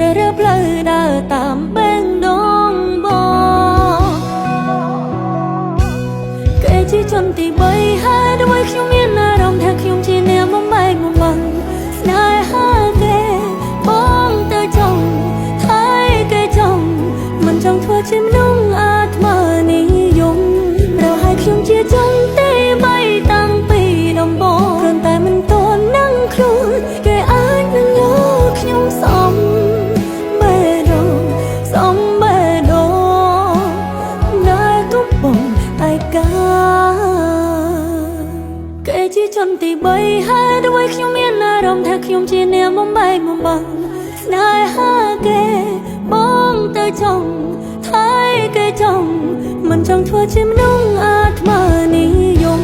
រើរើផ្លូវដើរតាមបេងដងបងគេជាជនទី3ហើយដើម្បីខ្ញុំមានអារម្មណ៍ថាខ្ញុំជាអ្នកបំបែកបំបាំងស្នេហាគេបងទៅចង់ហើយគេចង់មិនចង់ធ្វើជាមនុស្សអាត្មានិយមเราให้ខ្ញុំជាជនទី3តាំងពីដំបូងគ្រាន់តែមិនទាន់នឹងខ្លួនគេអាចនឹងយកខ្ញុំសំបេះដូងសំបេះដូងដែលកំពុងឯកាគេជាជនទី3ហើយដើម្បីខ្ញុំមានអារម្មណ៍ថាខ្ញុំជាអ្នកបំបែកបំបាំងស្នេហាគេបងទៅចង់ហើយគេចង់មិនចង់ធ្វើជាមនុស្សអាត្មានិយម